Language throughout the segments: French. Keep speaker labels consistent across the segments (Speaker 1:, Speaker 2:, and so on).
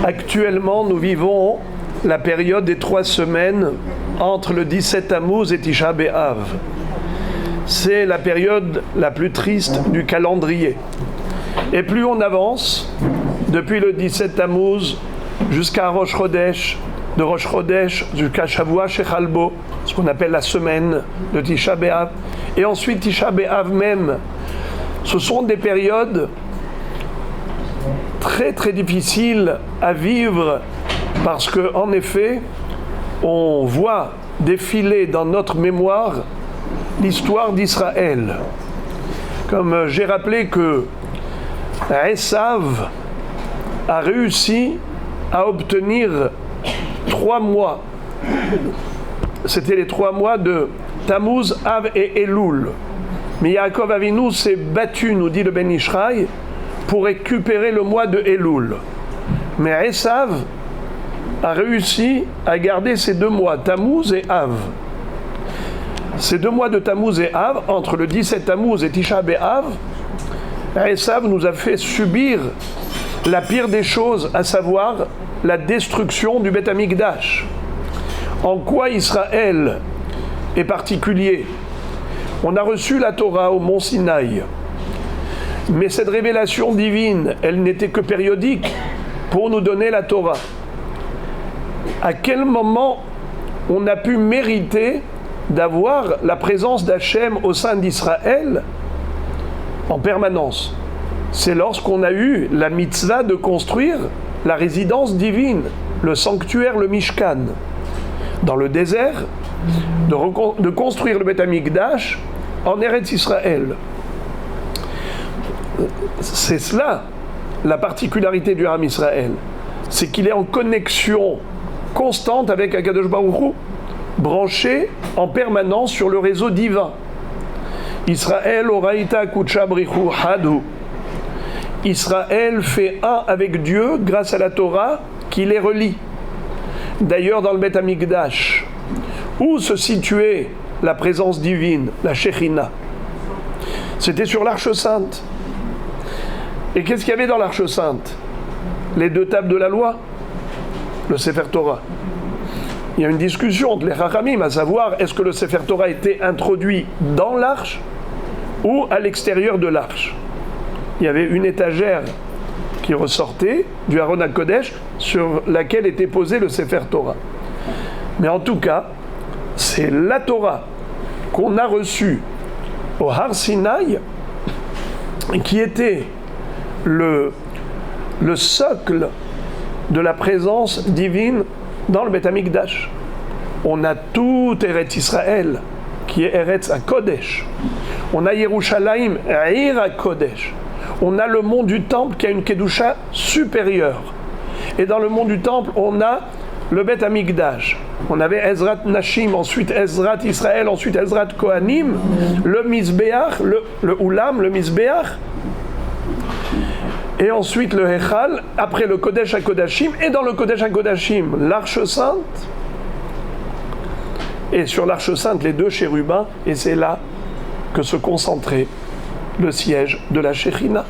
Speaker 1: Actuellement, nous vivons la période des 3 semaines entre le 17 Tammuz et Tisha B'Av. C'est la période la plus triste du calendrier. Et plus on avance, depuis le 17 Tammuz jusqu'à Rosh Chodesh, de Rosh Chodesh jusqu'à Shavua Shechalbo, ce qu'on appelle la semaine de Tisha B'Av, et ensuite Tisha B'Av même, ce sont des périodes très très difficiles à vivre parce que, en effet, on voit défiler dans notre mémoire l'histoire d'Israël. Comme j'ai rappelé que Esav a réussi à obtenir 3 mois. C'était les 3 mois de Tammuz, Av et Elul. Mais Yaakov Avinu s'est battu, nous dit le Ben Ishraï, pour récupérer le mois de Elul. Mais Esav a réussi à garder ces 2 mois, Tammuz et Av. Ces 2 mois de Tammuz et Av, entre le 17 Tammuz et Tisha B'Av, Esav nous a fait subir la pire des choses, à savoir la destruction du Beth Amikdash. En quoi Israël est particulier? On a reçu la Torah au mont Sinaï, mais cette révélation divine, elle n'était que périodique pour nous donner la Torah. À quel moment on a pu mériter d'avoir la présence d'Hachem au sein d'Israël en permanence? C'est lorsqu'on a eu la mitzvah de construire la résidence divine, le sanctuaire, le Mishkan, dans le désert, de construire le Beth Amikdash en Eretz Israël. C'est cela la particularité du Ham Israël, c'est qu'il est en connexion constante avec Akadosh Baruch Hu, branché en permanence sur le réseau divin. Israël oraita kutsha brichu hadu. Israël fait un avec Dieu grâce à la Torah qui les relie. D'ailleurs, dans le Beth Amikdash, où se situait la présence divine, la Shekhinah? C'était sur l'Arche Sainte. Et qu'est-ce qu'il y avait dans l'Arche Sainte? Les 2 tables de la loi, le Sefer Torah. Il y a une discussion entre les Chachamim, à savoir, est-ce que le Sefer Torah était introduit dans l'Arche ou à l'extérieur de l'Arche? Il y avait une étagère qui ressortait du Aron HaKodesh sur laquelle était posé le Sefer Torah. Mais en tout cas, c'est la Torah qu'on a reçue au Har Sinaï qui était le socle de la présence divine dans le Beth Amikdash. On a tout Eretz Israël qui est Eretz HaKodesh. On a Yerushalayim, Ir HaKodesh. On a le mont du Temple qui a une Kedusha supérieure. Et dans le mont du Temple, on a le Beth Amikdash. On avait Ezrat Nashim, ensuite Ezrat Israël, ensuite Ezrat Kohanim, le Mizbeach, le Ulam, le Mizbeach, et ensuite le Hechal, après le Kodesh HaKodashim, et dans le Kodesh HaKodashim, l'Arche Sainte, et sur l'Arche Sainte, les 2 chérubins, et c'est là que se concentrait le siège de la Shekhinah,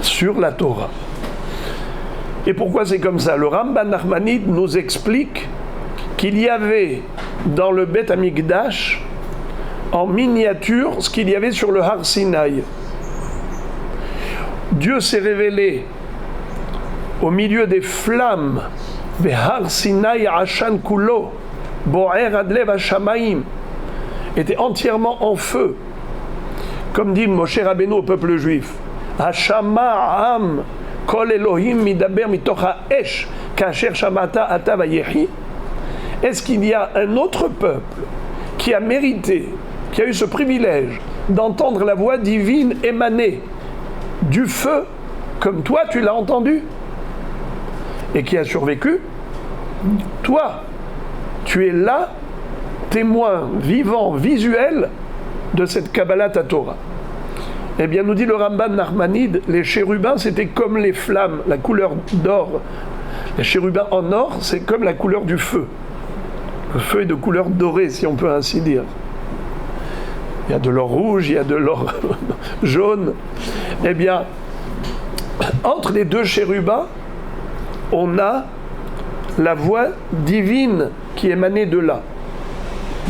Speaker 1: sur la Torah. Et pourquoi c'est comme ça? Le Ramban Nachmanide nous explique qu'il y avait dans le Beth Amikdash, en miniature, ce qu'il y avait sur le Har Sinaï. Dieu s'est révélé au milieu des flammes, Har Sinaï Ashan Kulo, Bo'er Adlev Hashamayim, était entièrement en feu. Comme dit Moshe Rabbeinu au peuple juif, Hashama Am Kol Elohim Midaber Mitoch Ha'esh Kasher Shamata Ata Vayehi. Est-ce qu'il y a un autre peuple qui a mérité, qui a eu ce privilège d'entendre la voix divine émaner du feu comme toi tu l'as entendu et qui a survécu? Toi, tu es là, témoin vivant, visuel de cette Kabbalat Torah. Eh bien, nous dit le Ramban Nachmanide, les chérubins, c'était comme les flammes, la couleur d'or. Les chérubins en or, c'est comme la couleur du feu. Le feu est de couleur dorée, si on peut ainsi dire. Il y a de l'or rouge, il y a de l'or jaune. Eh bien, entre les 2 chérubins, on a la voix divine qui émanait de là.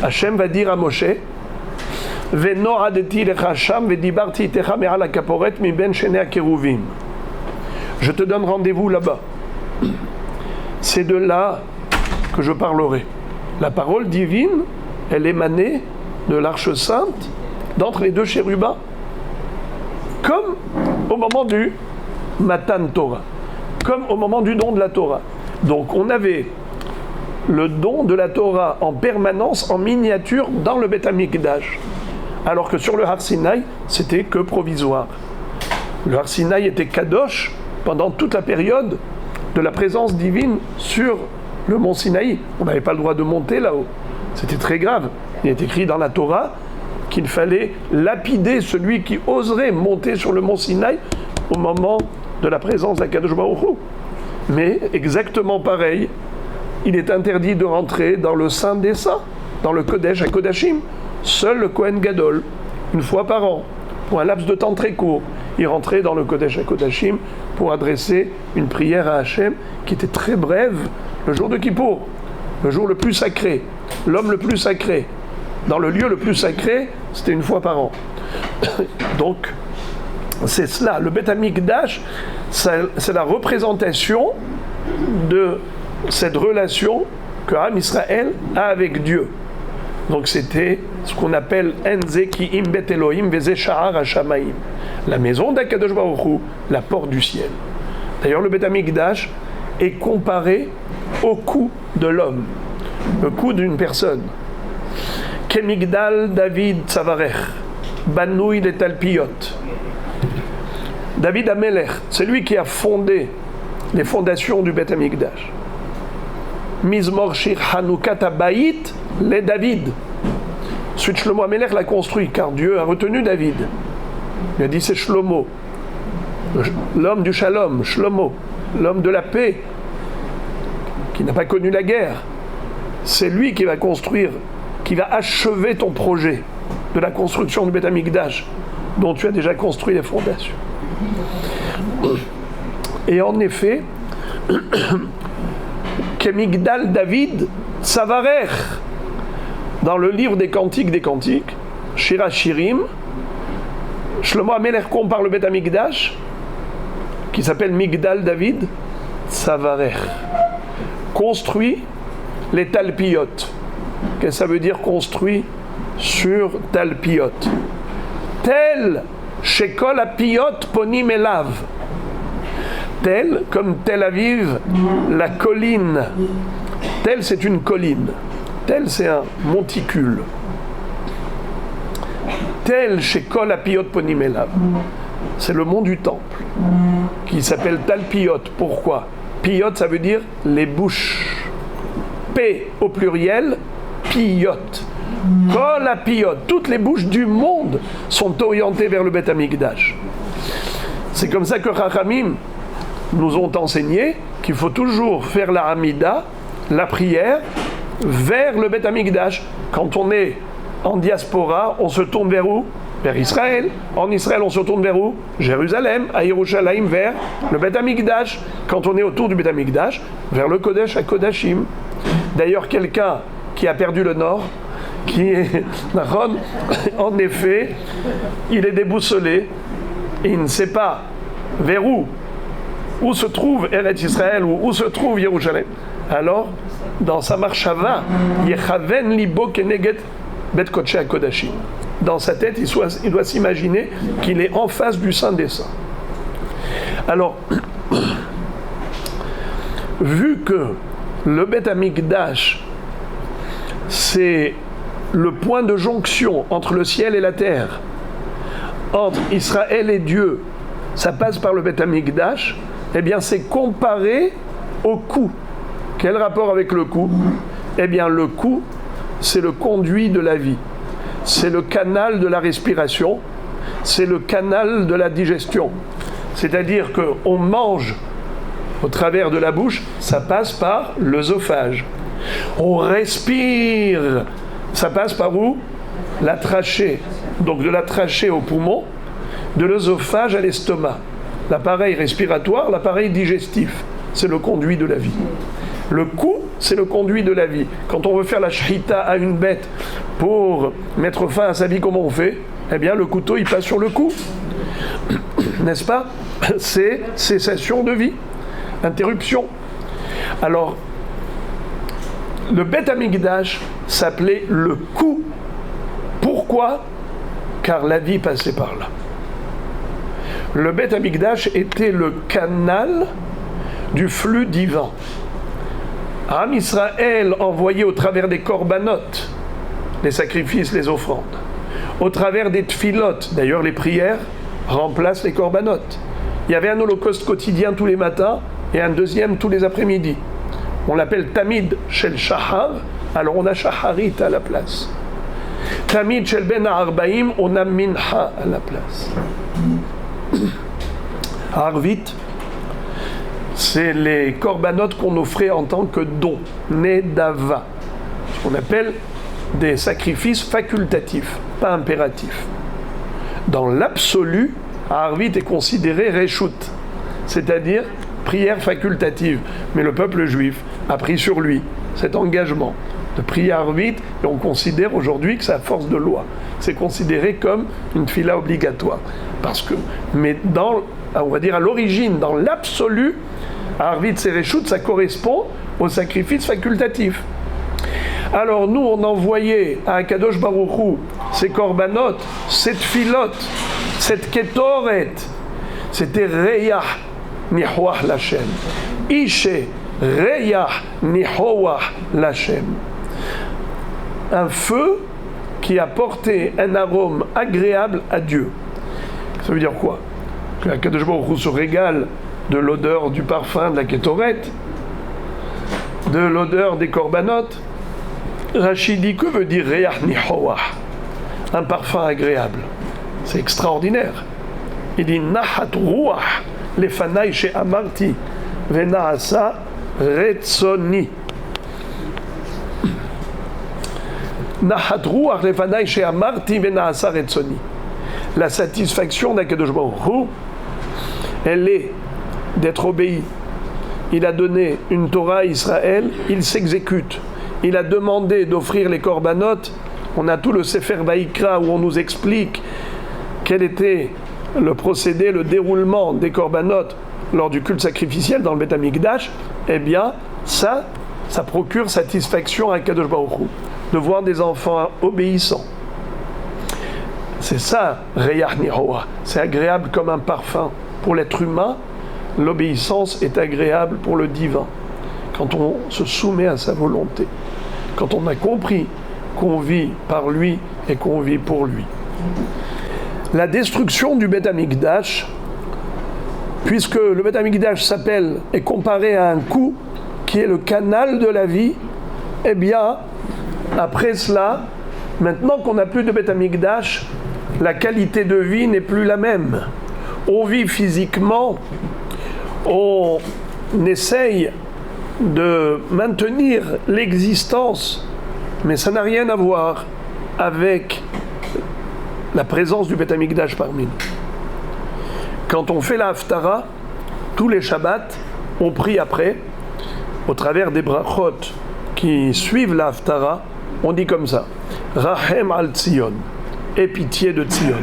Speaker 1: Hachem va dire à Moshe, Venoradeti lecha sham vedibarti itecha me'al hakaporet miben shenei hakeruvim. Je te donne rendez-vous là-bas. C'est de là que je parlerai. La parole divine, elle émanait de l'Arche Sainte, d'entre les deux chérubins, comme au moment du Matan Torah, comme au moment du don de la Torah. Donc on avait le don de la Torah en permanence, en miniature, dans le Beth Amikdash, alors que sur le Har Sinaï, c'était que provisoire. Le Har Sinaï était Kadosh pendant toute la période de la présence divine sur le mont Sinaï. On n'avait pas le droit de monter là-haut. C'était très grave. Il est écrit dans la Torah qu'il fallait lapider celui qui oserait monter sur le mont Sinaï au moment de la présence d'Akadosh Baruch Hu. Mais exactement pareil, il est interdit de rentrer dans le Saint des Saints, dans le Kodesh HaKodashim. Seul le Kohen Gadol, une fois par an, pour un laps de temps très court, il rentrait dans le Kodesh HaKodashim pour adresser une prière à Hachem qui était très brève, le jour de Kippour, le jour le plus sacré, l'homme le plus sacré, dans le lieu le plus sacré, c'était une fois par an. Donc, c'est cela, le Beth Amikdash, c'est la représentation de cette relation que Am Israël a avec Dieu. Donc c'était ce qu'on appelle Enze Ki'im Bet Elohim Veze Sha'ar HaShamayim, la maison d'Akadosh Baruch Hu, la porte du ciel. D'ailleurs, le Beth Amikdash est comparé au cou de l'homme, le cou d'une personne. Kemigdal David Tzavarech, Banouï de Talpiot. David Amelech, c'est lui qui a fondé les fondations du Beth Amikdash. Mizmor Shir Hanukat Abayit les David. Ensuite, Shlomo Amelech l'a construit, car Dieu a retenu David. Il a dit c'est Shlomo, l'homme du shalom, Shlomo, l'homme de la paix, qui n'a pas connu la guerre. C'est lui qui va construire, qui va achever ton projet de la construction du Beth Amikdash, dont tu as déjà construit les fondations. Et en effet, Kemigdal David Tzavarech, dans le livre des Cantiques, Shir Shirim, Shlomo Amelech compare le Beth Amikdash, qui s'appelle Migdal David Tzavarech, construit les Talpiot. Qu'est-ce que ça veut dire construit sur Talpiot? Tel Shekol Apiot Ponim Elav. Tel, comme Tel Aviv, la colline. Tel, c'est une colline. Tel, c'est un monticule. Tel Shekol Apiot Ponim Elav. C'est le mont du temple, qui s'appelle Talpiot. Pourquoi? Piot, ça veut dire les bouches. P au pluriel, Piot. Kol Apiot. Toutes les bouches du monde sont orientées vers le Beth Amikdash. C'est comme ça que Chachamim nous ont enseigné qu'il faut toujours faire la Hamida, la prière, vers le Beth Amikdash. Quand on est en diaspora, on se tourne vers où? Vers Israël. En Israël, on se tourne vers où? Jérusalem, à Yerushalayim, vers le Beth Amikdash. Quand on est autour du Beth Amikdash, vers le Kodesh HaKodashim. D'ailleurs, quelqu'un qui a perdu le nord, qui est en effet, il est déboussolé et il ne sait pas vers où se trouve Eretz Israël ou où se trouve Yerushalayim. Alors, dans sa marshava, Yechaven libo keneget bet kodesh hakodashim. Dans sa tête, il doit s'imaginer qu'il est en face du Saint des Saints. Alors, vu que le Beth Amikdash, c'est le point de jonction entre le ciel et la terre, entre Israël et Dieu, ça passe par le Beth Amikdash, eh bien c'est comparé au cou. Quel rapport avec le cou? Eh bien le cou, c'est le conduit de la vie. C'est le canal de la respiration, c'est le canal de la digestion. C'est-à-dire qu'on mange au travers de la bouche, ça passe par l'œsophage. On respire, ça passe par où? La trachée. Donc de la trachée au poumon, de l'œsophage à l'estomac. L'appareil respiratoire, l'appareil digestif. c'est le conduit de la vie. Le coup, c'est le conduit de la vie. Quand on veut faire la shahita à une bête pour mettre fin à sa vie, comment on fait? Eh bien, le couteau, il passe sur le cou. N'est-ce pas? C'est cessation de vie, interruption. Alors, le Beth Amikdash s'appelait le coup. Pourquoi? Car la vie passait par là. Le Beth Amikdash était le canal du flux divin. Am Israël envoyait au travers des corbanotes, les sacrifices, les offrandes, au travers des tfilotes, d'ailleurs les prières remplacent les corbanotes. Il y avait un holocauste quotidien tous les matins et un deuxième tous les après-midi. On l'appelle Tamid Shel Shahar, alors on a Shaharit à la place. Tamid Shel Ben Arbaim, on a Minha à la place. Arvit, c'est les corbanotes qu'on offrait en tant que don, Nedava, ce qu'on appelle des sacrifices facultatifs, pas impératifs. Dans l'absolu, Arvit est considéré Reshut, c'est-à-dire prière facultative. Mais le peuple juif a pris sur lui cet engagement de prier Arvit, et on considère aujourd'hui que c'est à force de loi. C'est considéré comme une fila obligatoire. Mais on va dire à l'origine, dans l'absolu, Arvit Sereshut, ça correspond au sacrifice facultatif. Alors nous, on envoyait à Akadosh Baruch Hu ces corbanotes, cette filote, cette ketoret. C'était Reyah Nihoah Lashem. Ishe Reyah Nihoah Lashem. Un feu qui apportait un arôme agréable à Dieu. Ça veut dire quoi? Que Akadosh Baruch Hu se régale de l'odeur du parfum de la Kétoret, de l'odeur des corbanotes. Rachid dit, que veut dire Reyah Nihoah? Un parfum agréable. C'est extraordinaire. Il dit Nahat Ruach lefanai she'amarti venaasa retzoni. Nahat Ruach lefanai she'amarti venaasa retzoni. La satisfaction d'Akadosh Baruch Hu, elle est d'être obéi. Il a donné une Torah à Israël, il s'exécute. Il a demandé d'offrir les corbanotes. On a tout le Sefer Vaïkra où on nous explique quel était le procédé, le déroulement des corbanotes lors du culte sacrificiel dans le Beth Amikdash. Eh bien, ça procure satisfaction à Kadosh Baruch Hu, de voir des enfants obéissants. C'est ça, Reyah Nihoah. C'est agréable comme un parfum. Pour l'être humain, l'obéissance est agréable pour le divin. Quand on se soumet à sa volonté, quand on a compris qu'on vit par lui et qu'on vit pour lui. La destruction du Beth Amikdash, puisque le Beth Amikdash est comparé à un coup qui est le canal de la vie, eh bien, après cela, maintenant qu'on n'a plus de Beth Amikdash, la qualité de vie n'est plus la même. On vit physiquement, on essaye de maintenir l'existence, mais ça n'a rien à voir avec la présence du Beth Amikdash parmi nous. Quand on fait la Haftara, tous les Shabbats, on prie après, au travers des brachot qui suivent la Haftara, on dit comme ça: Rahem al Tzion, aie pitié de Tzion,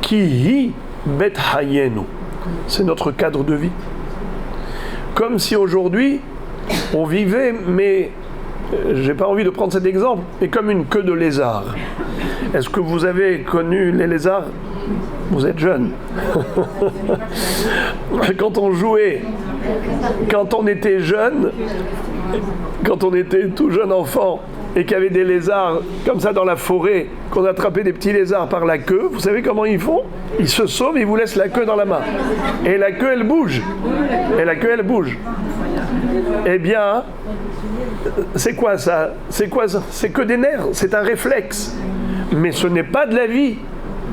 Speaker 1: ki hi bet hayenu, c'est notre cadre de vie. Comme si aujourd'hui on vivait, mais j'ai pas envie de prendre cet exemple, mais comme une queue de lézard. Est-ce que vous avez connu les lézards? Vous êtes jeune. Quand on jouait, quand on était jeune, quand on était tout jeune enfant, et qu'il y avait des lézards comme ça dans la forêt, qu'on attrapait des petits lézards par la queue, vous savez comment ils font? Ils se sauvent, ils vous laissent la queue dans la main. Et la queue, elle bouge. Eh bien, c'est quoi ça? C'est que des nerfs, c'est un réflexe. Mais ce n'est pas de la vie,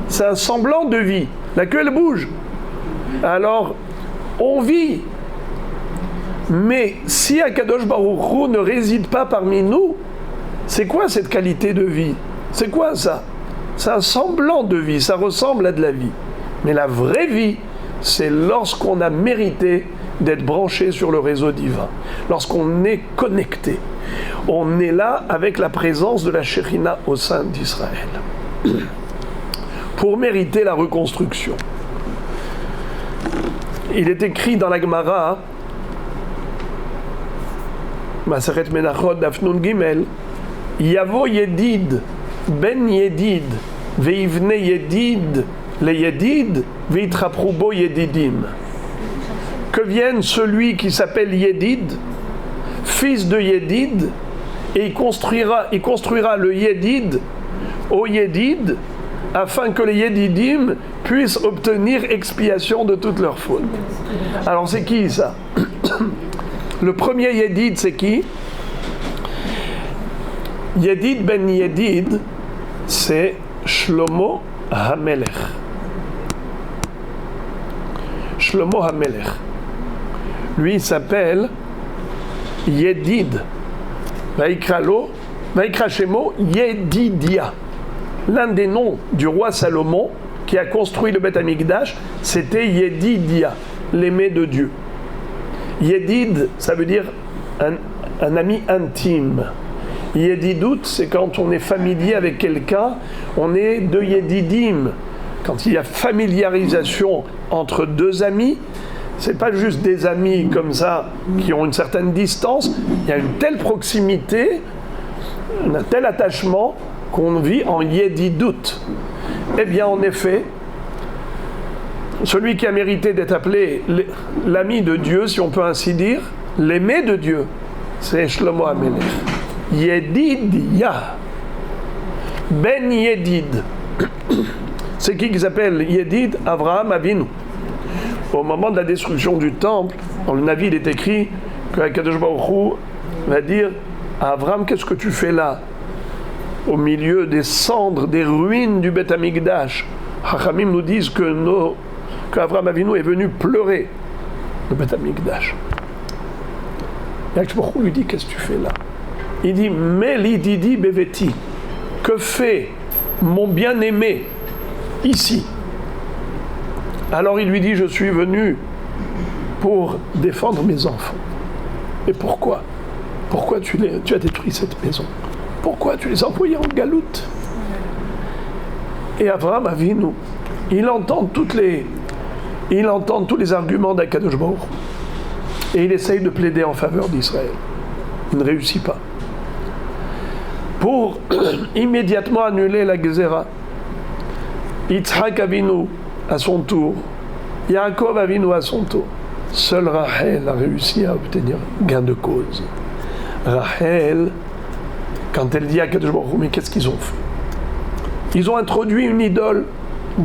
Speaker 1: c'est un semblant de vie. La queue, elle bouge. Alors, on vit. Mais si Akadosh Baruch Hu ne réside pas parmi nous, c'est quoi cette qualité de vie? C'est quoi ça? C'est un semblant de vie, ça ressemble à de la vie. Mais la vraie vie, c'est lorsqu'on a mérité d'être branché sur le réseau divin. Lorsqu'on est connecté, on est là avec la présence de la Shekhinah au sein d'Israël. Pour mériter la reconstruction. Il est écrit dans la Gemara, Maseret Menachot Daf Nun Gimel, Yavo Yedid, Ben Yedid, Veivne Yedid, Le Yedid, Veitraprubo Yedidim. Que vienne celui qui s'appelle Yedid, fils de Yedid, et il construira le Yedid au Yedid, afin que les Yedidim puissent obtenir expiation de toutes leurs fautes. Alors c'est qui ça? Le premier Yedid, c'est qui? Yedid ben Yedid, c'est Shlomo HaMelech. Shlomo HaMelech. Lui, il s'appelle Yedid. Vaikra Shemo Yedidia. L'un des noms du roi Salomon qui a construit le Beth Amikdash, c'était Yedidia, l'aimé de Dieu. Yedid, ça veut dire un ami intime. Yedidout, c'est quand on est familier avec quelqu'un, on est deux Yedidim. Quand il y a familiarisation entre deux amis, c'est pas juste des amis comme ça qui ont une certaine distance, il y a une telle proximité, un tel attachement qu'on vit en Yedidout. Eh bien, en effet, celui qui a mérité d'être appelé l'ami de Dieu, si on peut ainsi dire, l'aimé de Dieu, c'est Shlomo HaMelech. Yedidia. Ben Yedid. C'est qui s'appelle Yedid? Avraham Avinu. Au moment de la destruction du temple, dans le Navi, il est écrit que Akadosh Baruch Hu va dire à Avraham, qu'est-ce que tu fais là? Au milieu des cendres, des ruines du Beth Amikdash. Hachamim nous disent qu'Avraham Avinu est venu pleurer le Beth Amikdash. Et Akadosh Baruch Hu lui dit, qu'est-ce que tu fais là? Il dit, Meli Didi Beveti, que fait mon bien-aimé ici? Alors il lui dit, je suis venu pour défendre mes enfants. Et pourquoi? Pourquoi tu as détruit cette maison? Pourquoi tu les as envoyés en galoute? Et Avraham Avinu, il entend tous les arguments d'Akadosh Baruch Hu. Et il essaye de plaider en faveur d'Israël. Il ne réussit pas. Pour immédiatement annuler la Gezerah, Yitzhak Avinu à son tour, Yaakov Avinu à son tour, seul Rachel a réussi à obtenir gain de cause. Rachel, quand elle dit à Kadosh Baruch Hu, mais qu'est-ce qu'ils ont fait? Ils ont introduit une idole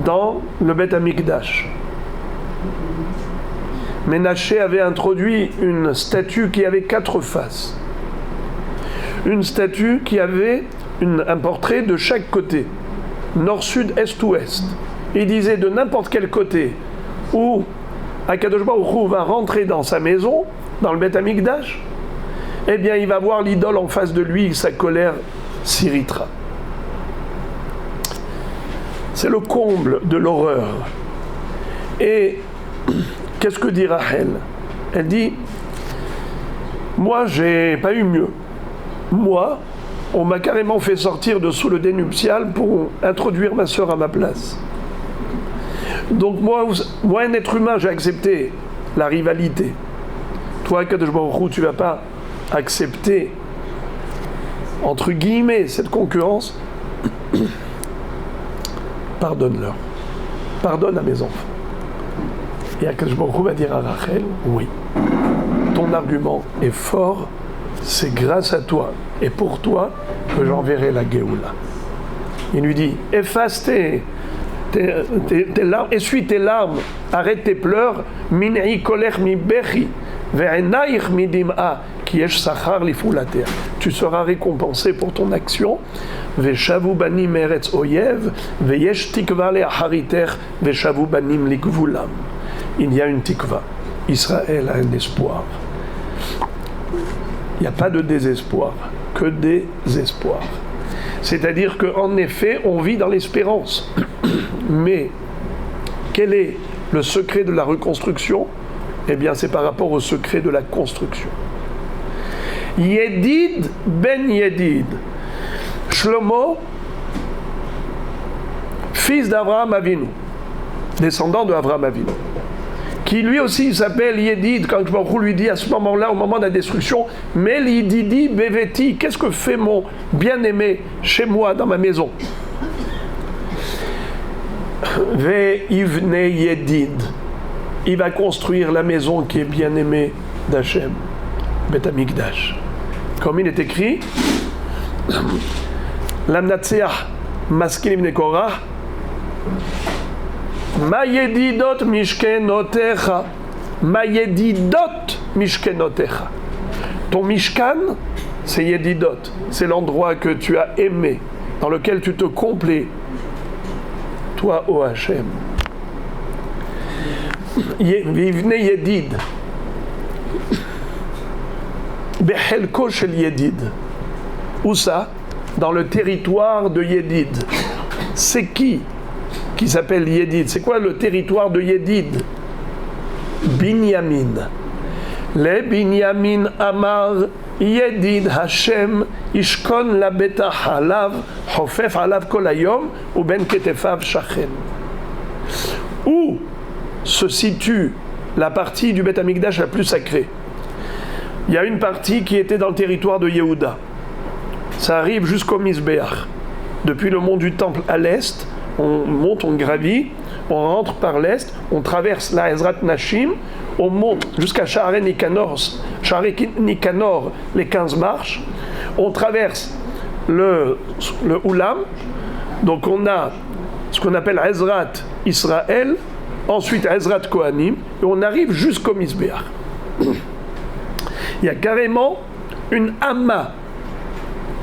Speaker 1: dans le Beth Amikdash. Ménaché avait introduit une statue qui avait 4 faces. Une statue qui avait un portrait de chaque côté, nord, sud, est, ouest. Il disait de n'importe quel côté où Akadosh Baruch Hu va rentrer dans sa maison, dans le Beth Amikdash, eh bien il va voir l'idole en face de lui, sa colère s'irritera. C'est le comble de l'horreur. Et qu'est-ce que dit Rachel? Elle dit, moi j'ai pas eu mieux. Moi, on m'a carrément fait sortir de sous le dé nuptial pour introduire ma sœur à ma place. Donc moi, un être humain, j'ai accepté la rivalité. Toi, Kadosh Baruch Hu, tu ne vas pas accepter, entre guillemets, cette concurrence. Pardonne-leur. Pardonne à mes enfants. Et Kadosh Baruch Hu va dire à Rachel, oui, ton argument est fort, c'est grâce à toi et pour toi que j'enverrai la Géoula. Il lui dit, efface tes larmes, essuie tes larmes, arrête tes pleurs, minei kolech mi bechi, ve'enaich mi dim'a, ki yesh sachar lifulater. Tu seras récompensé pour ton action. Ve'shavu banim eretz oyev, ve'yesh tikva le'achariter, ve'shavu banim ligvulam. Il y a une tikva. Israël a un espoir. Il n'y a pas de désespoir, que des espoirs. C'est-à-dire qu'en effet, on vit dans l'espérance. Mais quel est le secret de la reconstruction? Eh bien, c'est par rapport au secret de la construction. Yedid ben Yedid. Shlomo, fils d'Abraham Avinu, descendant de Abraham Avinu, qui lui aussi s'appelle Yedid, quand Baruch Hu lui dit à ce moment-là, au moment de la destruction, Mel Yedidi Beveti, qu'est-ce que fait mon bien-aimé chez moi, dans ma maison? Ve Ivne Yedid, il va construire la maison qui est bien-aimée d'Hachem, Bet Hamikdash. Comme il est écrit, Lamnatseach Maskil Ibn Korah, Ma yedidot mishkenotecha. Ma yedidot mishkenotecha. Ton mishkan, c'est yedidot. C'est l'endroit que tu as aimé, dans lequel tu te complais. Toi, ô Hachem. Vivne yedid. Bechelko shel yedid. Où ça? Dans le territoire de Yedid. C'est qui s'appelle Yedid? C'est quoi le territoire de Yedid? Binyamin. Le Binyamin Amar Yedid Hashem Ishkon la beta halav Hofef halav kol hayom ou ben ketefav shachen. Où se situe la partie du Bet Hamikdash la plus sacrée? Il y a une partie qui était dans le territoire de Yehuda. Ça arrive jusqu'au Mizbeach. Depuis le mont du Temple à l'est, on monte, on gravit, on rentre par l'est, on traverse la Ezrat Nashim, on monte jusqu'à Sha'arei Nikanor, les 15 marches, on traverse le Oulam, donc on a ce qu'on appelle Ezrat Israël, ensuite Ezrat Kohanim, et on arrive jusqu'au Mizbeach. Il y a carrément une Amma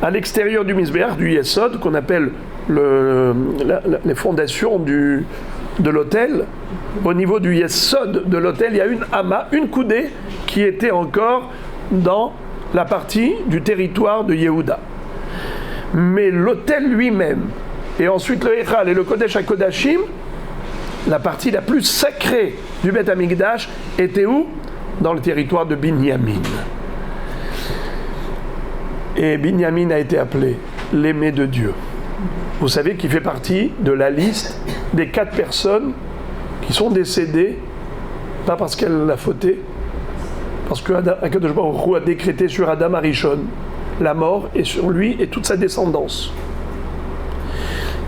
Speaker 1: à l'extérieur du Mizbeach, du Yesod, qu'on appelle les fondations de l'autel. Au niveau du Yesod de l'autel, il y a une Amma, une coudée, qui était encore dans la partie du territoire de Yehuda. Mais l'autel lui-même, et ensuite le Echal et le Kodesh HaKodashim, la partie la plus sacrée du Bet Hamikdash, était où? Dans le territoire de Binyamin. Et Binyamin a été appelé l'aimé de Dieu. Vous savez qu'il fait partie de la liste des 4 personnes qui sont décédées, pas parce qu'elle l'a fauté, parce que Akadosh Baruch Hu a décrété sur Adam Arishon la mort et sur lui et toute sa descendance.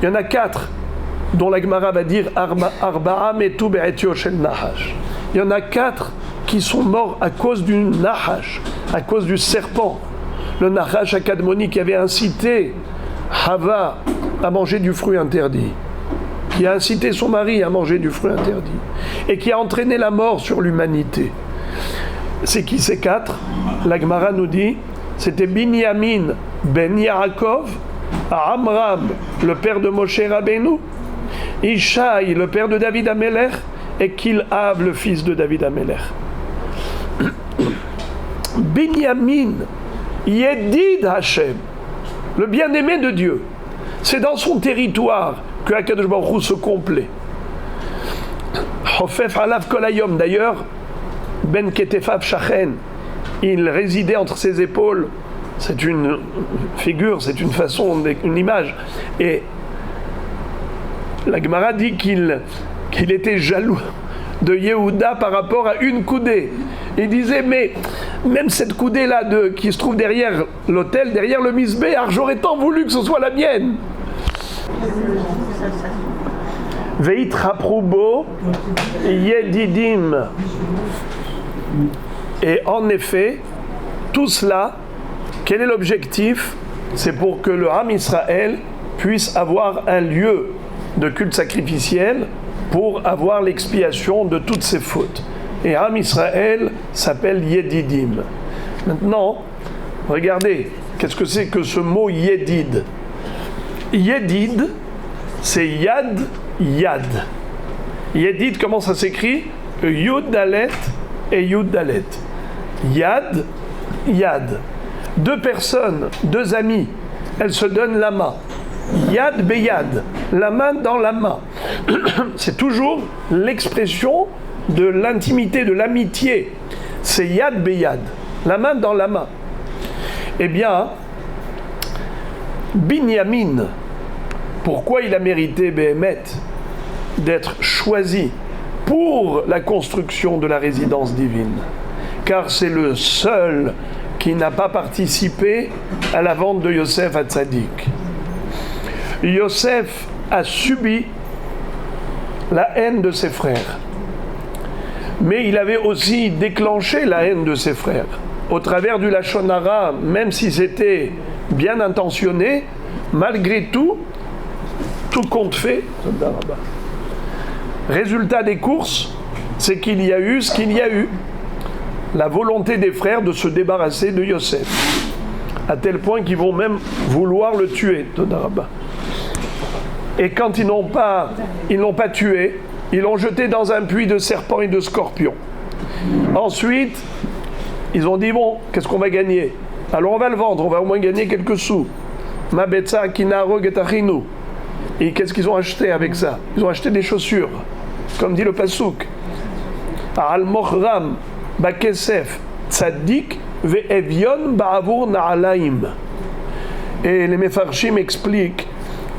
Speaker 1: Il y en a 4 dont la Gemara va dire Arba'a metu be'etio shel Nahash. Il y en a 4 qui sont morts à cause du Nahash, à cause du serpent. Le Nahash Akadmoni qui avait incité Hava à manger du fruit interdit, qui a incité son mari à manger du fruit interdit, et qui a entraîné la mort sur l'humanité. C'est qui ces 4? La Gemara nous dit, c'était Binyamin ben Yaakov, Amram, le père de Moshe Rabbeinu, Ishaï, le père de David Amelech, et Kil'av, le fils de David Amelech. Binyamin, Yedid Hashem, le bien-aimé de Dieu. C'est dans son territoire que Akadosh Baruch Hu se complaît. Hofef halav kol hayom, d'ailleurs, ben ketefav shachen, il résidait entre ses épaules. C'est une figure, c'est une façon, une image. Et la Gemara dit qu'il était jaloux de Yehuda par rapport à une coudée. Il disait, mais même cette coudée-là qui se trouve derrière l'autel, derrière le Mizbeach, j'aurais tant voulu que ce soit la mienne. Ve'itraprubo yedidim. Et en effet, tout cela, quel est l'objectif? C'est pour que le Ham Israël puisse avoir un lieu de culte sacrificiel pour avoir l'expiation de toutes ses fautes. Et Ham Israël s'appelle Yedidim. Maintenant, regardez, qu'est-ce que c'est que ce mot Yedid? Yedid, c'est Yad, Yad. Yedid, comment ça s'écrit? Yud Dalet et Yud Dalet. Yad, Yad. 2 personnes, 2 amis, elles se donnent la main. Yad Beyad, la main dans la main. C'est toujours l'expression de l'intimité, de l'amitié. C'est yad beyad, la main dans la main. Eh bien, Binyamin, pourquoi il a mérité Béhémet d'être choisi pour la construction de la résidence divine? Car c'est le seul qui n'a pas participé à la vente de Yosef à Tzadik. Yosef a subi la haine de ses frères, mais il avait aussi déclenché la haine de ses frères au travers du Lachon Hara, même si c'était bien intentionné, malgré tout compte fait. Résultat des courses, c'est qu'il y a eu ce qu'il y a eu. La volonté des frères de se débarrasser de Yosef, à tel point qu'ils vont même vouloir le tuer. Et quand ils l'ont pas tué, ils l'ont jeté dans un puits de serpents et de scorpions. Ensuite, ils ont dit, bon, qu'est-ce qu'on va gagner? Alors on va le vendre, on va au moins gagner quelques sous. Ma betza kinaro getachinu. Et qu'est-ce qu'ils ont acheté avec ça? Ils ont acheté des chaussures, comme dit le Passouk. Al mochram bakesef tzaddik ve'evyon ba'avur na'alaim. Et les Mefarshim expliquent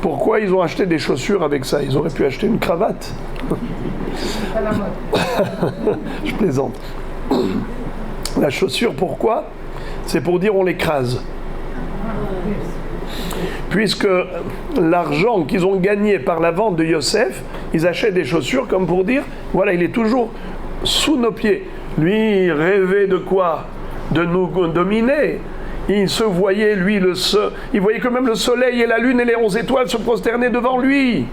Speaker 1: pourquoi ils ont acheté des chaussures avec ça. Ils auraient pu acheter une cravate.
Speaker 2: C'est pas la mode.
Speaker 1: Je plaisante. La chaussure, pourquoi? C'est pour dire on l'écrase. Puisque l'argent qu'ils ont gagné par la vente de Yosef, ils achètent des chaussures comme pour dire, voilà, il est toujours sous nos pieds. Lui, il rêvait de quoi? De nous dominer. Il se voyait, lui, il voyait que même le soleil et la lune et les 11 étoiles se prosternaient devant lui.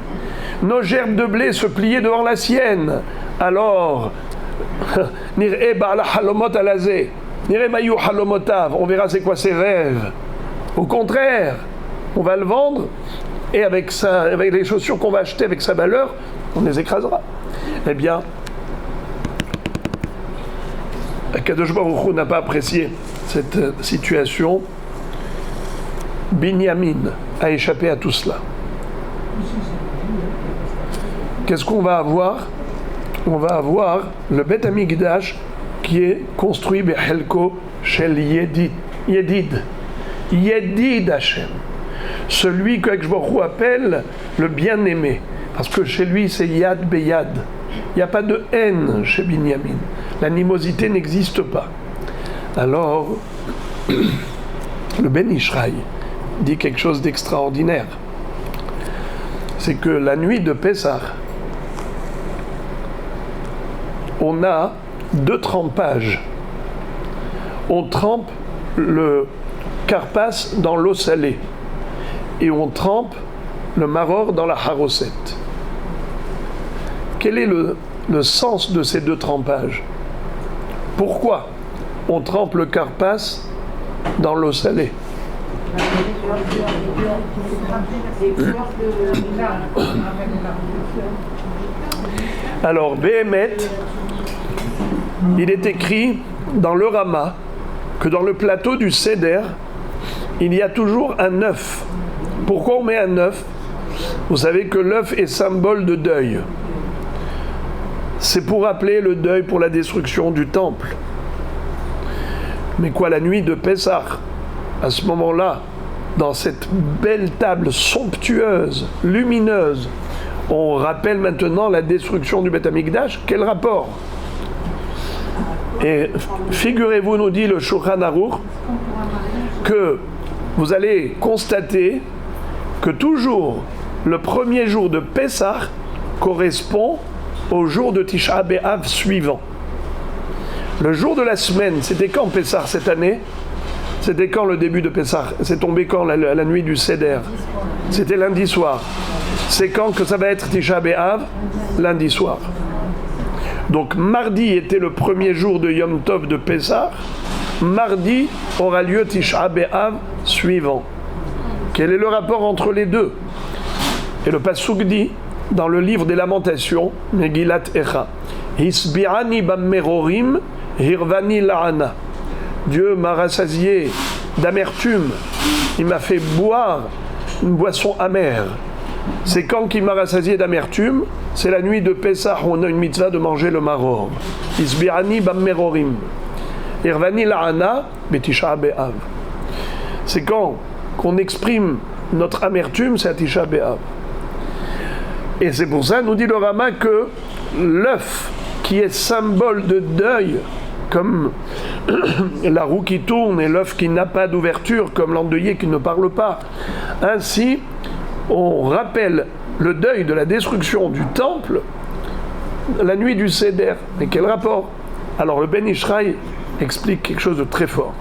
Speaker 1: Nos gerbes de blé se pliaient devant la sienne. Alors, Nir'e ba'ala halomot alazé, Nir'e mayu halomotav, on verra c'est quoi ses rêves. Au contraire, on va le vendre et avec les chaussures qu'on va acheter avec sa valeur, on les écrasera. Eh bien, Akadosh Baruch Hu n'a pas apprécié cette situation. Binyamin a échappé à tout cela. Qu'est-ce qu'on va avoir? On va avoir le Beth Amikdash qui est construit Behelko Shel Yedid Hashem, celui que Akadosh Baruch Hu appelle le bien-aimé, parce que chez lui c'est Yad Beyad. Il n'y a pas de haine chez Binyamin. L'animosité n'existe pas. Alors, le Ben Ishraï dit quelque chose d'extraordinaire. C'est que la nuit de Pessah, on a 2 trempages. On trempe le karpas dans l'eau salée et on trempe le maror dans la haroset. Quel est le sens de ces 2 trempages? Pourquoi on trempe le karpas dans l'eau salée? Alors, Béhémet, il est écrit dans le Rama que dans le plateau du Seder, il y a toujours un œuf. Pourquoi on met un œuf? Vous savez que l'œuf est symbole de deuil. C'est pour rappeler le deuil pour la destruction du temple. Mais quoi, la nuit de Pessah, à ce moment-là, dans cette belle table somptueuse, lumineuse, on rappelle maintenant la destruction du Beth Amikdash. Quel rapport? Et figurez-vous, nous dit le Shulchan Aruch, que vous allez constater que toujours le premier jour de Pessah correspond au jour de Tisha B'Av suivant. Le jour de la semaine, c'était quand Pessah cette année? C'était quand le début de Pessah? C'est tombé quand la nuit du Seder? C'était lundi soir. C'est quand que ça va être Tisha B'Av? Lundi soir. Donc mardi était le premier jour de Yom Tov de Pessah. Mardi aura lieu Tisha B'Av suivant. Quel est le rapport entre les deux? Et le Passouk dit, dans le livre des Lamentations, Megillat Echa, Hisbi'ani bammerorim, hirvani la'ana. Dieu m'a rassasié d'amertume, il m'a fait boire une boisson amère. C'est quand qu'il m'a rassasié d'amertume, c'est la nuit de Pessah où on a une mitzvah de manger le maror. Isbirani bam merorim. Irvani la'ana betisha be'av. C'est quand qu'on exprime notre amertume, c'est à Tisha B'Av. Et c'est pour ça, nous dit le Rama, que l'œuf qui est symbole de deuil, comme la roue qui tourne et l'œuf qui n'a pas d'ouverture, comme l'endeuillé qui ne parle pas. Ainsi, on rappelle le deuil de la destruction du temple la nuit du Seder. Mais quel rapport? Alors le Ben Ishraï explique quelque chose de très fort.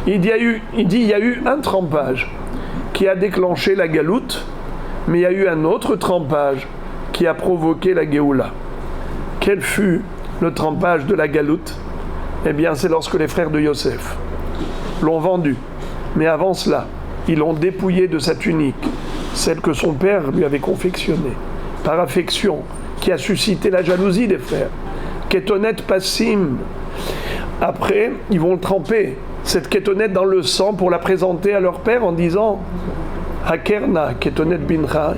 Speaker 1: Il dit il y a eu un trempage qui a déclenché la galoute, mais il y a eu un autre trempage qui a provoqué la Géoula. Quel fut le trempage de la galoute? Eh bien, c'est lorsque les frères de Yosef l'ont vendu. Mais avant cela, ils l'ont dépouillé de sa tunique, celle que son père lui avait confectionnée, par affection, qui a suscité la jalousie des frères. Kétonet passim. Après, ils vont tremper cette kétonet dans le sang pour la présenter à leur père en disant Hakerna kétonet bincha.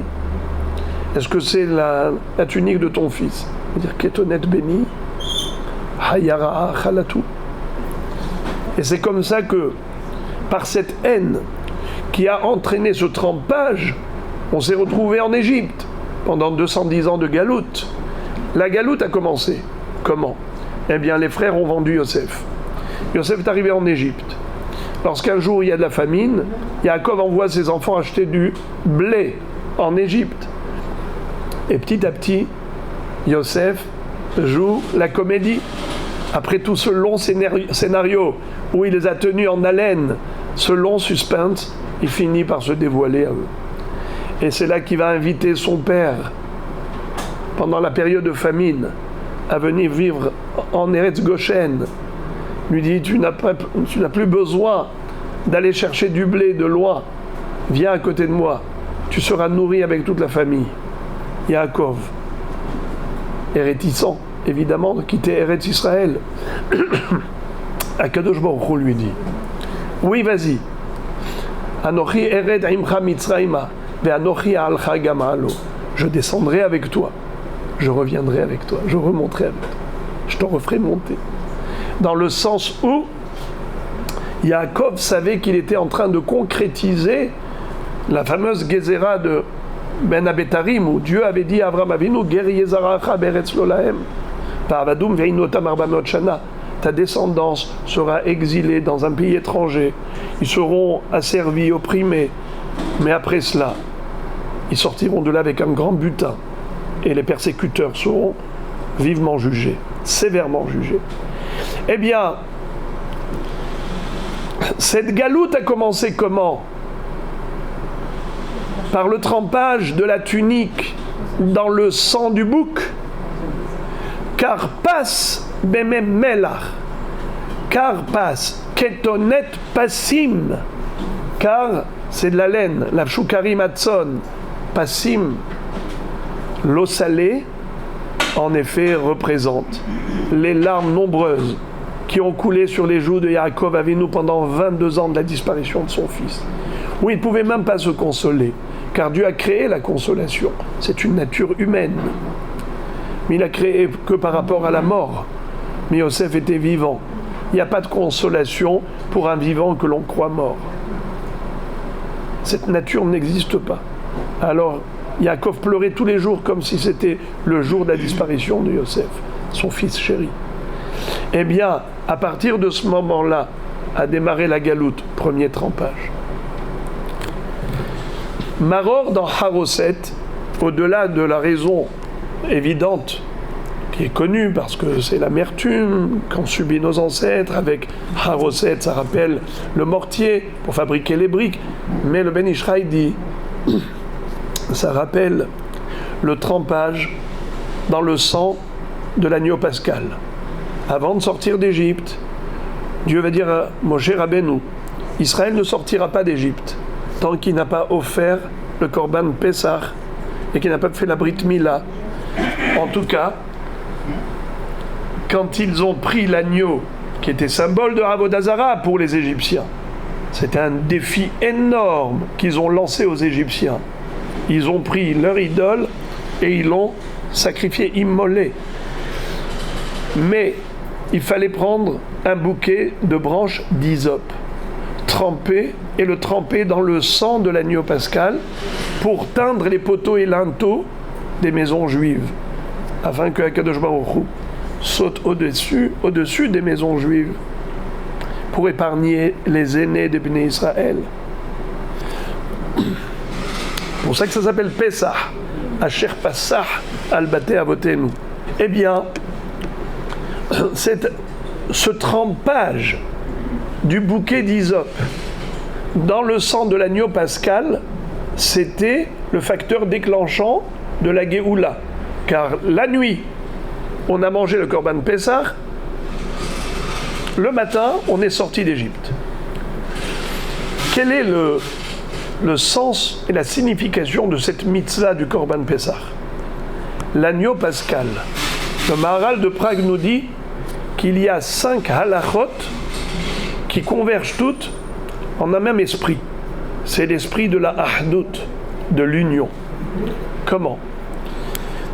Speaker 1: Est-ce que c'est la tunique de ton fils? C'est-à-dire kétonet béni, hayara chalatu. Et c'est comme ça que, par cette haine qui a entraîné ce trempage, on s'est retrouvé en Égypte pendant 210 ans de galoute. La galoute a commencé. Comment? Eh bien, les frères ont vendu Yosef. Yosef est arrivé en Égypte. Lorsqu'un jour il y a de la famine, Yaakov envoie ses enfants acheter du blé en Égypte. Et petit à petit, Yosef joue la comédie. Après tout ce long scénario où il les a tenus en haleine, ce long suspense, il finit par se dévoiler à eux. Et c'est là qu'il va inviter son père, pendant la période de famine, à venir vivre en Eretz Goshen. Lui dit, tu n'as plus besoin d'aller chercher du blé de loin. Viens à côté de moi. Tu seras nourri avec toute la famille. Yaakov est réticent, évidemment, de quitter Eretz Israël. Akadosh Baruch Hu lui dit, oui, vas-y. Anochi ered imcha mitzrayma ve'anochi alcha gamalo. Je descendrai avec toi. Je reviendrai avec toi. Je remonterai avec toi. Je te referai monter. Dans le sens où Yaakov savait qu'il était en train de concrétiser la fameuse Gezerah de Ben Abetarim, où Dieu avait dit à Abraham Avinu, Geri Yezaracha beretz lo lahem, Pa'avadum ve'inotam arba meot shana. Ta descendance sera exilée dans un pays étranger. Ils seront asservis, opprimés. Mais après cela, ils sortiront de là avec un grand butin. Et les persécuteurs seront vivement jugés, sévèrement jugés. Eh bien, cette galoute a commencé comment? Par le trempage de la tunique dans le sang du bouc. Car passe bemem melach, car passe ketonet passim, car c'est de la laine, la shukari matson, passim, l'eau salée, en effet, représente les larmes nombreuses qui ont coulé sur les joues de Yaakov Avinu pendant 22 ans de la disparition de son fils. Où il ne pouvait même pas se consoler, car Dieu a créé la consolation. C'est une nature humaine. Mais il n'a créé que par rapport à la mort. Mais Yosef était vivant. Il n'y a pas de consolation pour un vivant que l'on croit mort. Cette nature n'existe pas. Alors, Yaakov pleurait tous les jours comme si c'était le jour de la disparition de Yosef, son fils chéri. Eh bien, à partir de ce moment-là, a démarré la galoute, premier trempage. Maror dans Haroset, au-delà de la raison évidente qui est connue parce que c'est l'amertume qu'ont subi nos ancêtres avec Haroset, ça rappelle le mortier pour fabriquer les briques, mais le Ben Ishraï dit ça rappelle le trempage dans le sang de l'agneau pascal. Avant de sortir d'Égypte, Dieu va dire à Moshe Rabbeinu, Israël ne sortira pas d'Égypte tant qu'il n'a pas offert le Korban Pessah et qu'il n'a pas fait la Brit Mila. En tout cas, quand ils ont pris l'agneau, qui était symbole de Avodah Zara pour les Égyptiens, c'était un défi énorme qu'ils ont lancé aux Égyptiens. Ils ont pris leur idole et ils l'ont sacrifié, immolé. Mais il fallait prendre un bouquet de branches d'hysope, tremper et le tremper dans le sang de l'agneau pascal pour teindre les poteaux et linteaux des maisons juives, afin que Akadosh Baruch Hu saute au-dessus des maisons juives pour épargner les aînés des Bnei Israël. C'est pour ça que ça s'appelle Pesach, Asher Passah al Bate Avotenu. Eh bien, ce trempage du bouquet d'hysope dans le sang de l'agneau pascal, c'était le facteur déclenchant de la Géoula. Car la nuit, on a mangé le Korban Pessah, le matin, on est sorti d'Égypte. Quel est le sens et la signification de cette mitzvah du Korban Pessah? L'agneau pascal. Le Maharal de Prague nous dit qu'il y a 5 halachot qui convergent toutes en un même esprit. C'est l'esprit de la ahdout, de l'union. Comment?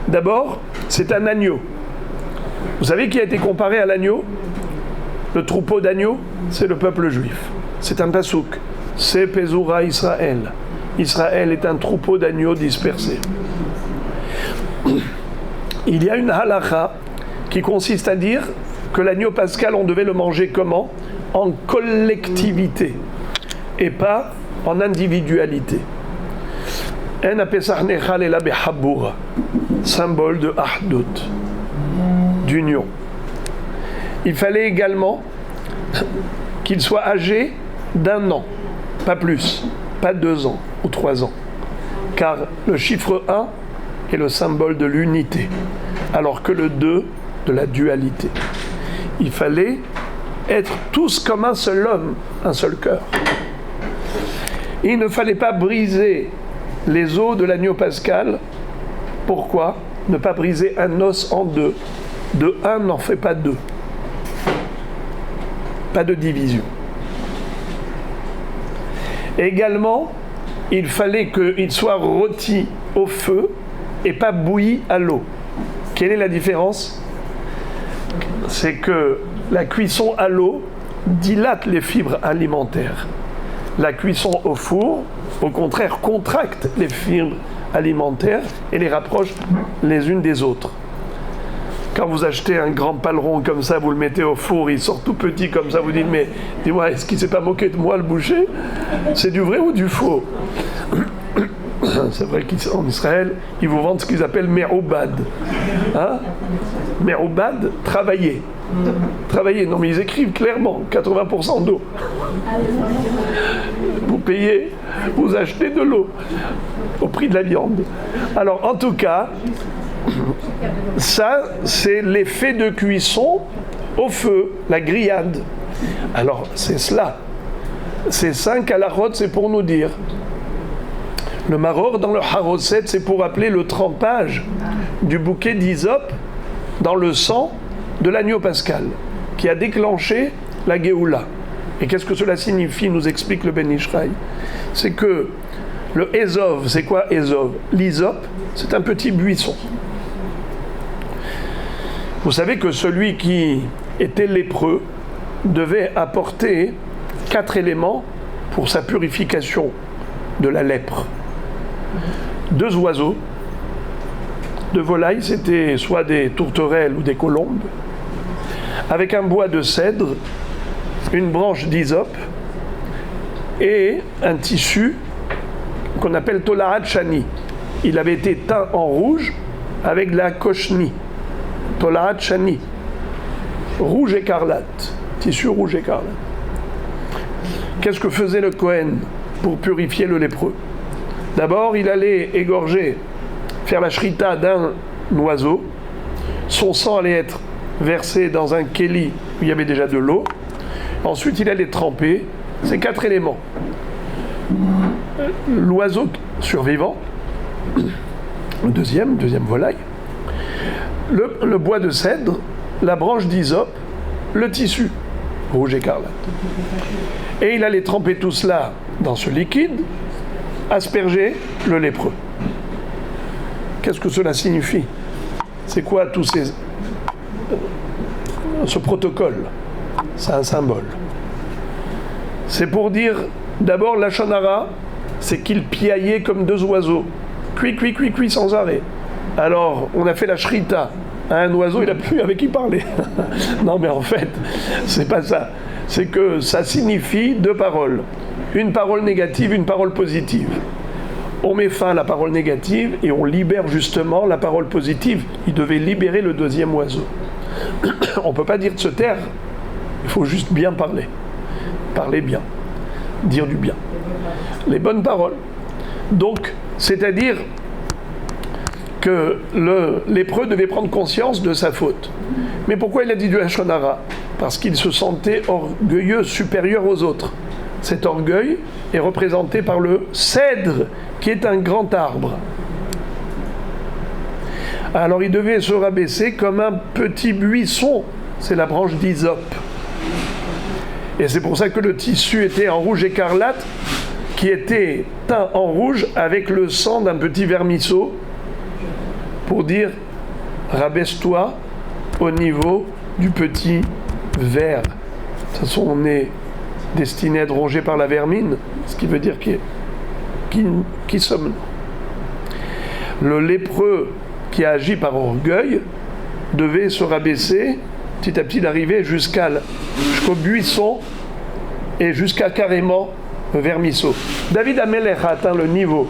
Speaker 1: D'abord, c'est un agneau. Vous savez qui a été comparé à l'agneau? Le troupeau d'agneaux, c'est le peuple juif. C'est un pasouk. C'est Pezura Israël. Israël est un troupeau d'agneaux dispersés. Il y a une halakha qui consiste à dire que l'agneau pascal, on devait le manger comment? En collectivité et pas en individualité. En apesach nechal ela behabura, symbole de ahdut, d'union. Il fallait également qu'il soit âgé d'1 an, pas plus, pas 2 ans ou 3 ans, car le chiffre 1 est le symbole de l'unité, alors que le 2 de la dualité. Il fallait être tous comme un seul homme, un seul cœur. Il ne fallait pas briser les os de l'agneau pascal. Pourquoi? Ne pas briser un os en 2. De 1 n'en fait pas 2. Pas de division. Également, il fallait qu'il soit rôti au feu et pas bouilli à l'eau. Quelle est la différence? C'est que la cuisson à l'eau dilate les fibres alimentaires. La cuisson au four, au contraire, contracte les fibres alimentaires et les rapproche les unes des autres. Quand vous achetez un grand paleron comme ça, vous le mettez au four, il sort tout petit comme ça, vous dites, mais dis-moi, est-ce qu'il ne s'est pas moqué de moi, le boucher? C'est du vrai ou du faux? C'est vrai qu'en Israël, ils vous vendent ce qu'ils appellent me'oubad. Hein? Me'oubad, travailler. Travailler, non mais ils écrivent clairement, 80% d'eau. Vous payez, vous achetez de l'eau au prix de la viande. Alors en tout cas, ça c'est l'effet de cuisson au feu, la grillade. Alors c'est cela. Ces 5 halachot, c'est pour nous dire. Le maror dans le haroset, c'est pour appeler le trempage du bouquet d'hysope dans le sang de l'agneau pascal, qui a déclenché la Géoula. Et qu'est-ce que cela signifie, nous explique le Ben Ishraï? C'est que le Ezov, c'est quoi Ezov? L'hysope, c'est un petit buisson. Vous savez que celui qui était lépreux devait apporter 4 éléments pour sa purification de la lèpre. 2 oiseaux, 2 volailles, c'était soit des tourterelles ou des colombes, avec un bois de cèdre, une branche d'hysope et un tissu qu'on appelle tolahat shani. Il avait été teint en rouge avec de la koshni. Tolahat shani, rouge écarlate, tissu rouge écarlate. Qu'est-ce que faisait le Kohen pour purifier le lépreux? D'abord, il allait égorger, faire la shrita d'un oiseau. Son sang allait être versé dans un kéli où il y avait déjà de l'eau. Ensuite, il allait tremper ces 4 éléments. L'oiseau survivant, deuxième volaille, le bois de cèdre, la branche d'hysope, le tissu rouge écarlate. Et il allait tremper tout cela dans ce liquide, asperger le lépreux. Qu'est-ce que cela signifie? C'est quoi tout ce protocole? C'est un symbole. C'est pour dire, d'abord, la Lachon Hara, c'est qu'il piaillait comme deux oiseaux. Cuit, sans arrêt. Alors, on a fait la shrita à un oiseau, il n'a plus avec qui parler. Non, mais en fait, c'est pas ça. C'est que ça signifie deux paroles. Une parole négative, une parole positive. On met fin à la parole négative et on libère justement la parole positive. Il devait libérer le deuxième oiseau. On ne peut pas dire de se taire. Il faut juste bien parler. Parler bien. Dire du bien. Les bonnes paroles. Donc, c'est-à-dire que lépreux devait prendre conscience de sa faute. Mais pourquoi il a dit du Lachon Hara? Parce qu'il se sentait orgueilleux, supérieur aux autres. Cet orgueil est représenté par le cèdre, qui est un grand arbre. Alors il devait se rabaisser comme un petit buisson. C'est la branche d'hysope. Et c'est pour ça que le tissu était en rouge écarlate, qui était teint en rouge avec le sang d'un petit vermisseau, pour dire rabaisse-toi au niveau du petit ver. De toute façon, on est destiné à être rongé par la vermine, ce qui veut dire qui sommes-nous? Le lépreux qui a agi par orgueil devait se rabaisser petit à petit d'arriver jusqu'au buisson et jusqu'à carrément le vermisseau. David Amelech a atteint le niveau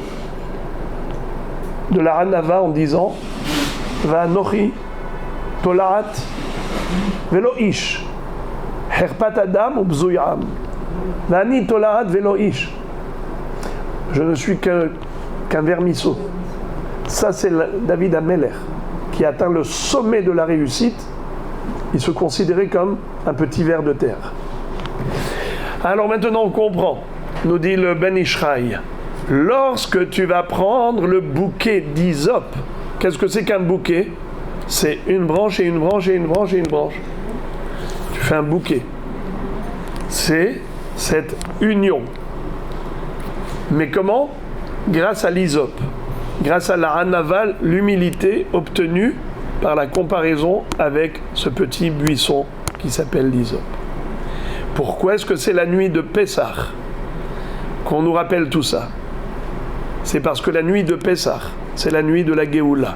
Speaker 1: de la Hanava en disant Va'anochi tolaat velo ish herpat adam ubzuyam Va'ani tolaat velo ish. Je ne suis qu'un vermisseau. Ça, c'est David Amelech qui a atteint le sommet de la réussite. Il se considérait comme un petit ver de terre. Alors maintenant, on comprend. Nous dit le Ben Ishraï. Lorsque tu vas prendre le bouquet d'hysope, qu'est-ce que c'est qu'un bouquet? C'est une branche et une branche et une branche et une branche. Tu fais un bouquet. C'est cette union. Mais comment? Grâce à l'hysope. Grâce à la hanaval, l'humilité obtenue par la comparaison avec ce petit buisson qui s'appelle l'hysope. Pourquoi est-ce que c'est la nuit de Pessah qu'on nous rappelle tout ça? C'est parce que la nuit de Pessah, c'est la nuit de la Géoula.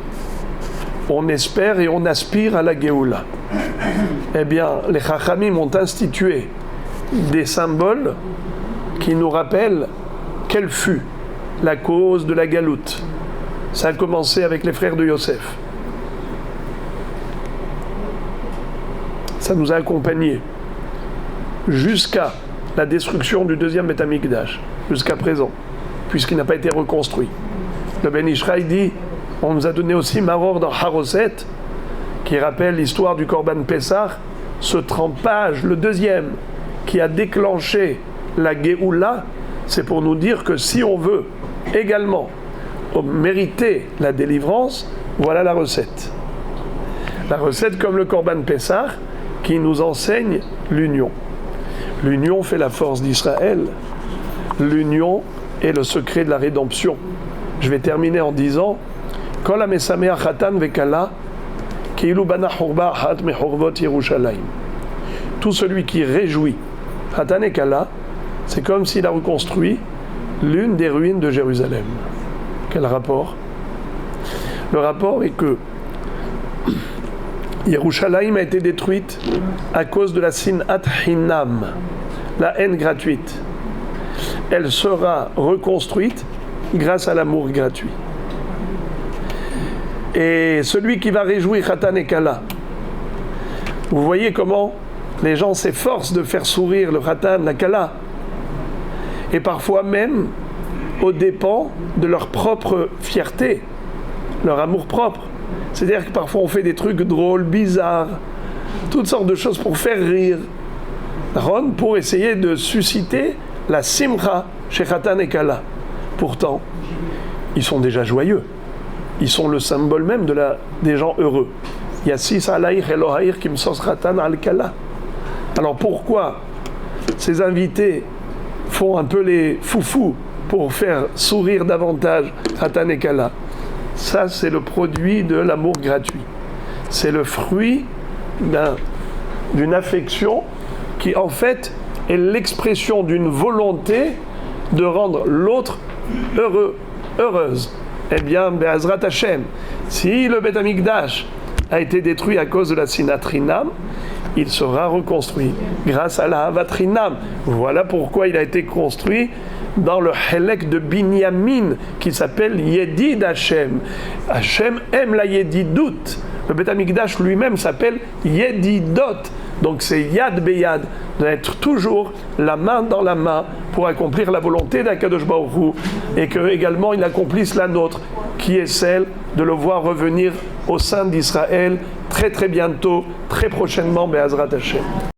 Speaker 1: On espère et on aspire à la Géoula. Eh bien, les Chachamim ont institué des symboles qui nous rappellent quelle fut la cause de la galoute. Ça a commencé avec les frères de Yosef. Ça nous a accompagnés jusqu'à la destruction du deuxième Beth Amikdash, jusqu'à présent, puisqu'il n'a pas été reconstruit. Le Ben Ishraï dit, on nous a donné aussi Maror dans Haroset, qui rappelle l'histoire du Korban Pessah, ce trempage, le deuxième, qui a déclenché la Géoula, c'est pour nous dire que si on veut également mériter la délivrance, voilà la recette. La recette comme le Korban Pessah, qui nous enseigne l'union. L'union fait la force d'Israël. L'union est le secret de la rédemption. Je vais terminer en disant Kol hamesameach chatan vekala keilu bana chorba achat mechorvot Yerushalayim. Tout celui qui réjouit chatan et kala, c'est comme s'il a reconstruit l'une des ruines de Jérusalem. Quel rapport? Le rapport est que Yerushalayim a été détruite à cause de la sinat hinam, la haine gratuite. Elle sera reconstruite grâce à l'amour gratuit. Et celui qui va réjouir Khatan et Kala, vous voyez comment les gens s'efforcent de faire sourire le Khatan, la Kala, et parfois même aux dépens de leur propre fierté, leur amour propre. C'est-à-dire que parfois on fait des trucs drôles, bizarres, toutes sortes de choses pour faire rire, pour essayer de susciter la simcha chez Khatan et Kala. Pourtant, ils sont déjà joyeux. Ils sont le symbole même des gens heureux. Yassis alayh Elohayr kimsos Khatan al Kala. Alors pourquoi ces invités font un peu les foufous pour faire sourire davantage Khatan et Kala? Ça, c'est le produit de l'amour gratuit. C'est le fruit d'une affection qui, en fait, est l'expression d'une volonté de rendre l'autre heureux, heureuse. Eh bien, Be'ezrat Hashem, si le Beth Amikdash a été détruit à cause de la Sinat Chinam, il sera reconstruit grâce à la Ahavat Chinam. Voilà pourquoi il a été construit dans le Helek de Binyamin qui s'appelle Yedid Hashem. Hashem aime la Yedidut. Le Beth Amikdash lui-même s'appelle Yedidot. Donc c'est Yad Beyad, d'être toujours la main dans la main pour accomplir la volonté d'Akadosh Baruch Hu, et que également il accomplisse la nôtre, qui est celle de le voir revenir au sein d'Israël très très bientôt, très prochainement, Be'ezrat Hashem.